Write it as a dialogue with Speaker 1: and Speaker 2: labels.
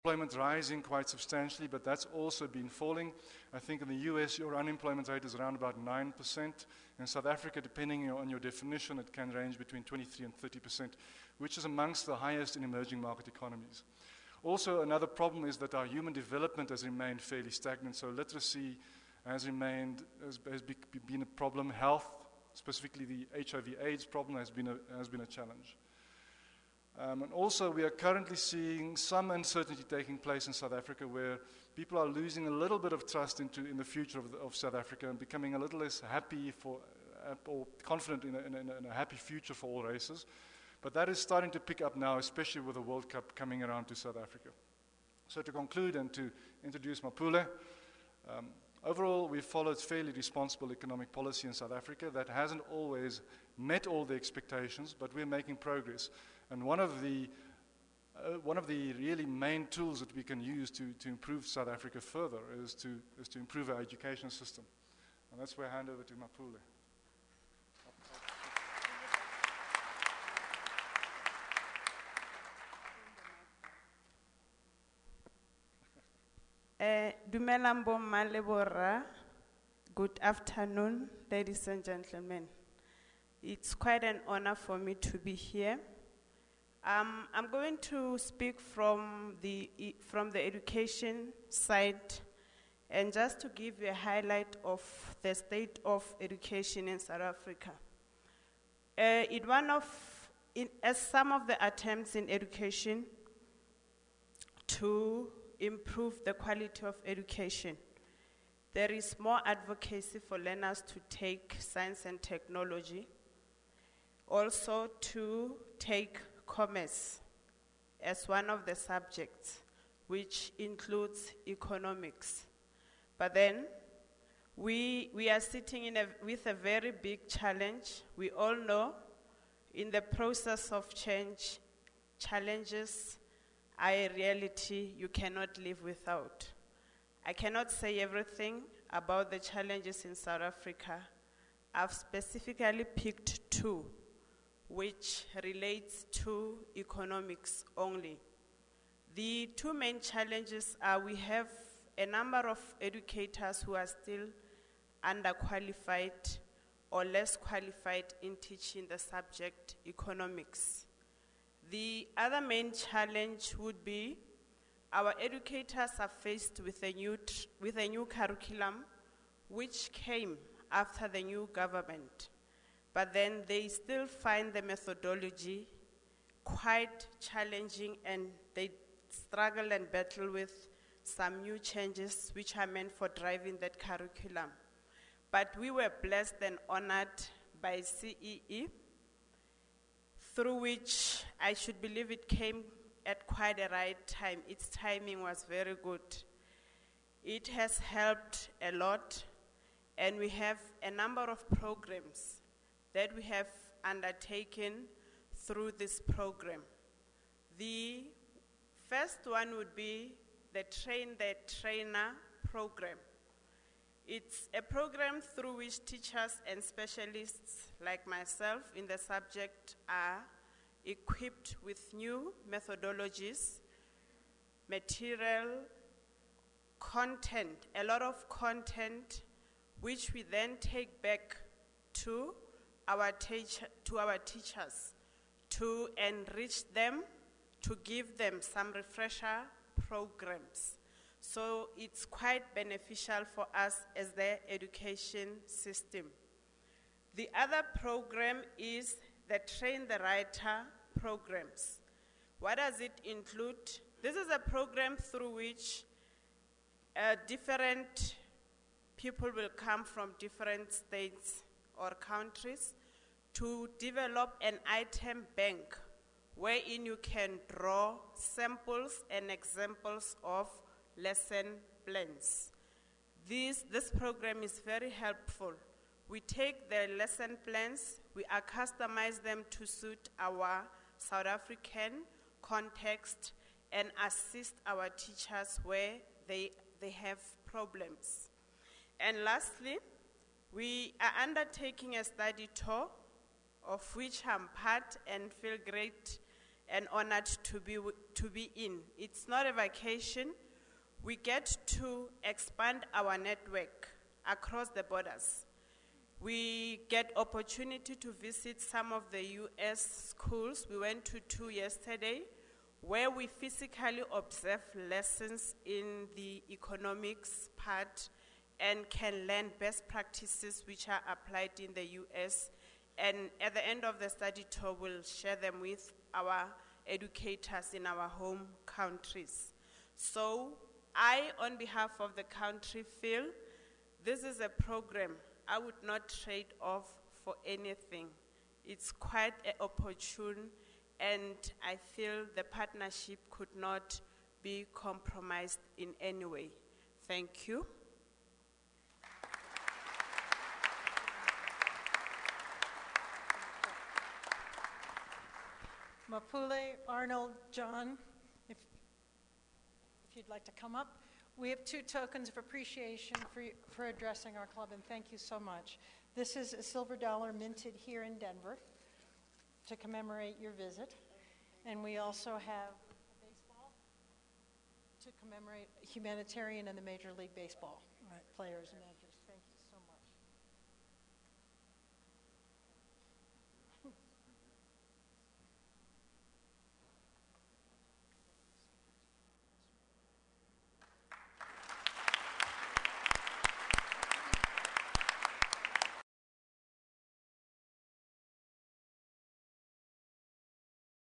Speaker 1: Employment rising quite substantially, but that's also been falling. I think in the US, your unemployment rate is around about 9%. In South Africa, depending on your definition, it can range between 23 and 30%, which is amongst the highest in emerging market economies. Also, another problem is that our human development has remained fairly stagnant, so literacy has been a problem. Health, specifically the HIV/AIDS problem, has been a challenge. And also, we are currently seeing some uncertainty taking place in South Africa, where people are losing a little bit of trust in the future of South Africa and becoming a little less happy or confident in a happy future for all races. But that is starting to pick up now, especially with the World Cup coming around to South Africa. So to conclude and to introduce Mapule, overall, we've followed fairly responsible economic policy in South Africa that hasn't always met all the expectations, but we're making progress. And one of the really main tools that we can use to improve South Africa further is to improve our education system. And that's where I hand over to Mapule.
Speaker 2: Dumelambo Malebora, good afternoon, ladies and gentlemen. It's quite an honor for me to be here. I'm going to speak from the education side, and just to give you a highlight of the state of education in South Africa. As some of the attempts in education to improve the quality of education, there is more advocacy for learners to take science and technology, also to take commerce as one of the subjects, which includes economics. But then we are sitting with a very big challenge. We all know in the process of change, challenges are a reality you cannot live without. I cannot say everything about the challenges in South Africa. I've specifically picked two, which relates to economics only. The two main challenges are we have a number of educators who are still underqualified or less qualified in teaching the subject economics. The other main challenge would be our educators are faced with a new curriculum which came after the new government. But then they still find the methodology quite challenging, and they struggle and battle with some new changes which are meant for driving that curriculum. But we were blessed and honored by CEE, through which I should believe it came at quite a right time. Its timing was very good. It has helped a lot, and we have a number of programs that we have undertaken through this program. The first one would be the Train the Trainer program. It's a program through which teachers and specialists like myself in the subject are equipped with new methodologies, material, content, a lot of content, which we then take back to our teachers to enrich them, to give them some refresher programs. So it's quite beneficial for us as the education system. The other program is the Train the Writer programs. What does it include? This is a program through which different people will come from different states or countries to develop an item bank wherein you can draw samples and examples of lesson plans. This program is very helpful. We take the lesson plans, we customize them to suit our South African context and assist our teachers where they have problems. And lastly, we are undertaking a study tour, of which I'm part and feel great and honored to be in. It's not a vacation. We get to expand our network across the borders. We get opportunity to visit some of the US schools. We went to 2 yesterday, where we physically observe lessons in the economics part and can learn best practices which are applied in the US. And at the end of the study tour, we'll share them with our educators in our home countries. So I, on behalf of the country, feel this is a program I would not trade off for anything. It's quite opportune, and I feel the partnership could not be compromised in any way. Thank you.
Speaker 3: Mapule, Arnold, John, if you'd like to come up. We have 2 tokens of appreciation for addressing our club, and thank you so much. This is a silver dollar minted here in Denver to commemorate your visit. And we also have a baseball to commemorate humanitarian and the Major League Baseball players and